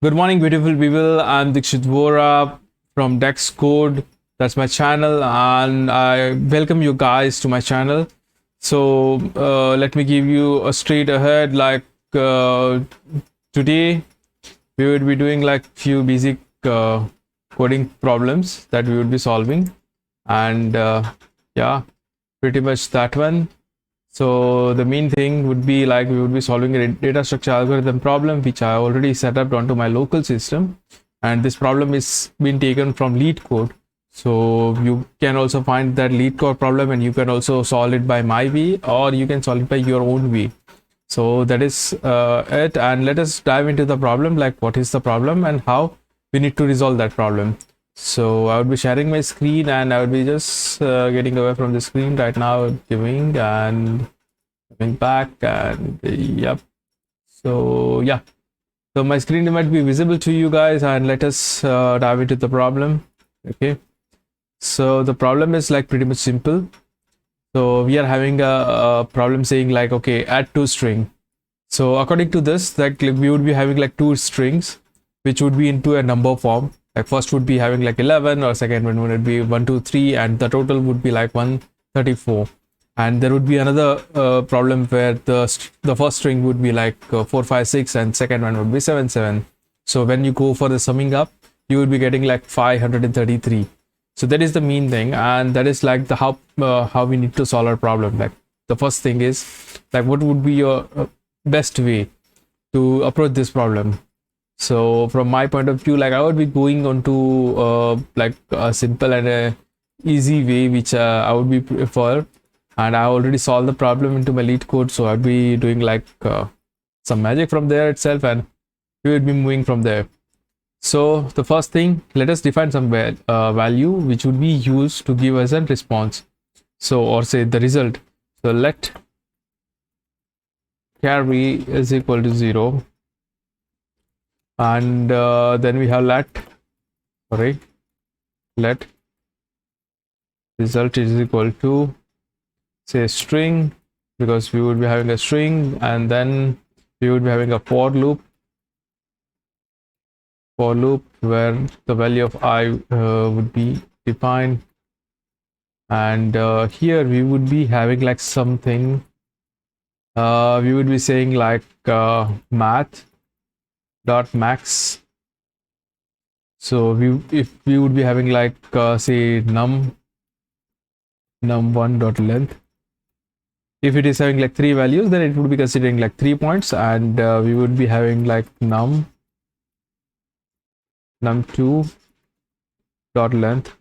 Good morning, beautiful people. I'm Dikshit Vora from Dex Code. That's my channel, and I welcome you guys to my channel. So let me give you a straight ahead. Today, we would be doing like few basic coding problems that we would be solving, and yeah, pretty much that one. So the main thing would be like we would be solving a data structure algorithm problem, which I already set up onto my local system. And this problem is been taken from LeetCode. So you can also find that LeetCode problem and you can also solve it by my way, or you can solve it by your own way. So that is it. And let us dive into the problem, like what is the problem and how we need to resolve that problem. So I would be sharing my screen and I would be just getting away from the screen right now, giving and coming back, and yep. So yeah, so my screen might be visible to you guys, and let us dive into the problem. Okay, so the problem is like pretty much simple. So we are having a problem saying like, okay, add two string. So according to this, like we would be having like two strings which would be into a number form. Like first would be having like 11, or second one would be 1 2 3, and the total would be like 134. And there would be another problem where the first string would be like 4 5 6 and second one would be 7 7. So when you go for the summing up, you would be getting like 533. So that is the main thing, and that is like the how we need to solve our problem. Like the first thing is like what would be your best way to approach this problem. So from my point of view, like I would be going on to like a simple and a easy way, which I would be prefer. And I already solved the problem into my LeetCode, so I'd be doing like some magic from there itself, and we would be moving from there. So the first thing, let us define some value which would be used to give us a response. So, or say the result. So let carry is equal to 0, and then we have let result is equal to say string, because we would be having a string, and then we would be having a for loop where the value of I would be defined, and here we would be having like something we would be saying like math dot max. So if we would be having like say num1 dot length. If it is having like 3 values, then it would be considering like 3 points, and we would be having like num2 dot length,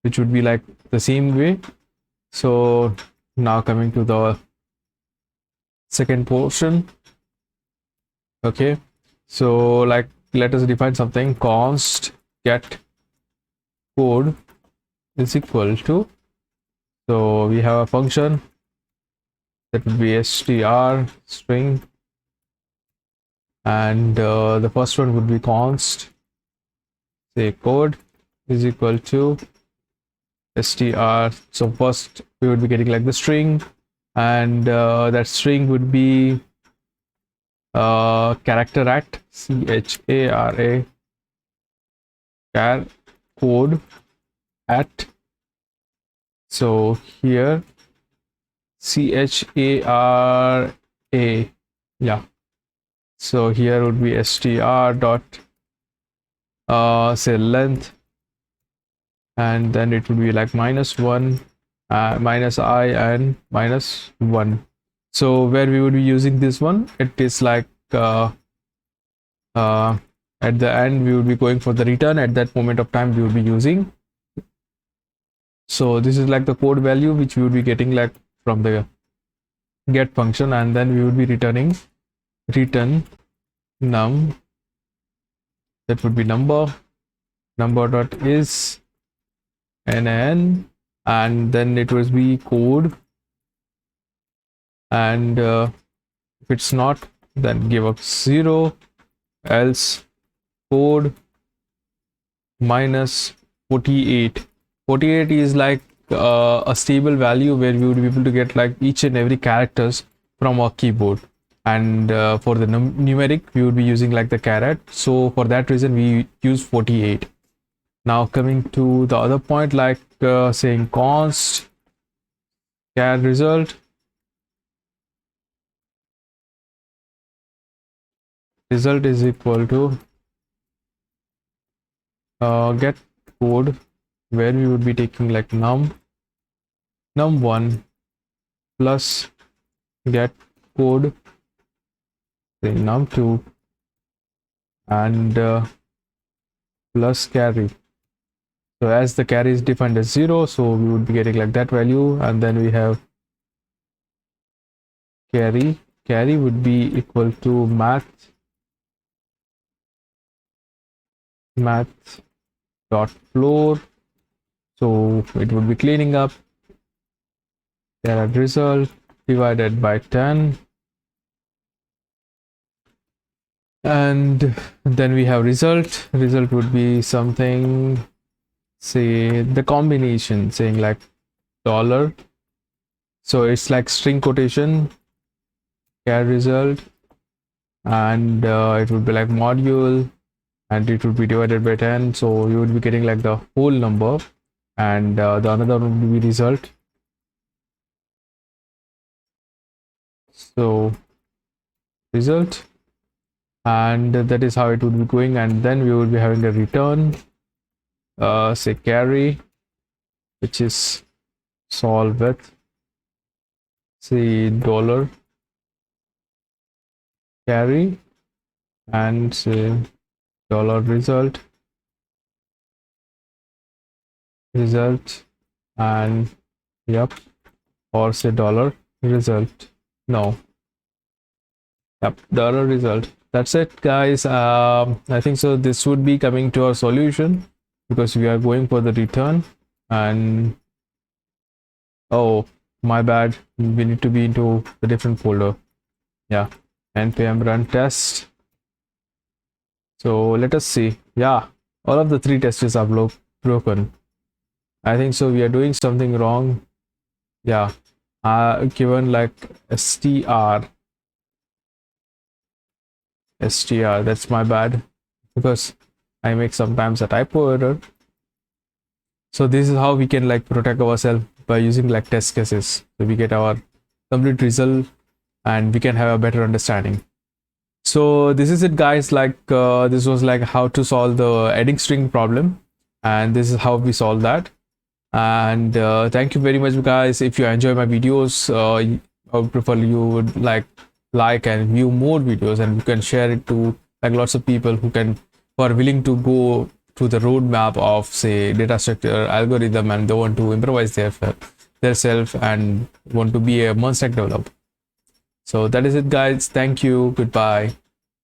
which would be like the same way. So now coming to the second portion. Okay, so like let us define something. Const get code is equal to, so we have a function that would be str string, and the first one would be const say code is equal to str. So first we would be getting like the string, and that string would be character at chara char code at. So here chara, yeah. So here would be str dot say length, and then it would be like -1 minus I and -1. So where we would be using this one, it is like at the end we would be going for the return. At that moment of time we would be using. So this is like the code value which we would be getting like from the get function, and then we would be return num, that would be number dot is NaN, and then it would be code, and if it's not, then give up 0, else code minus 48. 48 is like a stable value where we would be able to get like each and every characters from our keyboard. and for the numeric we would be using like the caret. So for that reason we use 48. Now coming to the other point, like saying const char result is equal to get code, where we would be taking like num1 plus get code, say num2 and plus carry. So as the carry is defined as 0, so we would be getting like that value, and then we have carry would be equal to math dot floor, so it would be cleaning up caret result divided by 10, and then we have result would be something, say the combination, saying like dollar, so it's like string quotation char result, and it would be like module, and it would be divided by 10, so you would be getting like the whole number, and the another one would be result. So result, and that is how it would be going, and then we would be having a return, say carry, which is solve with, say dollar carry, and say dollar result, and yep, or say dollar result, no, yep, dollar result. That's it, guys. I think so this would be coming to our solution, because we are going for the return, and oh my bad, we need to be into the different folder. Yeah, npm run test. So let us see. Yeah, all of the 3 testers are broken. I think so we are doing something wrong. Yeah, given like str, that's my bad, because I make sometimes a typo error. So this is how we can like protect ourselves, by using like test cases, so we get our complete result and we can have a better understanding. So this is it, guys. Like this was like how to solve the adding string problem, and this is how we solve that. And thank you very much, guys. If you enjoy my videos, I would prefer you would like and view more videos, and you can share it to like lots of people who are willing to go to the roadmap of, say, data structure algorithm, and they want to improvise their self and want to be a full stack developer. So that is it, guys. Thank you. Goodbye.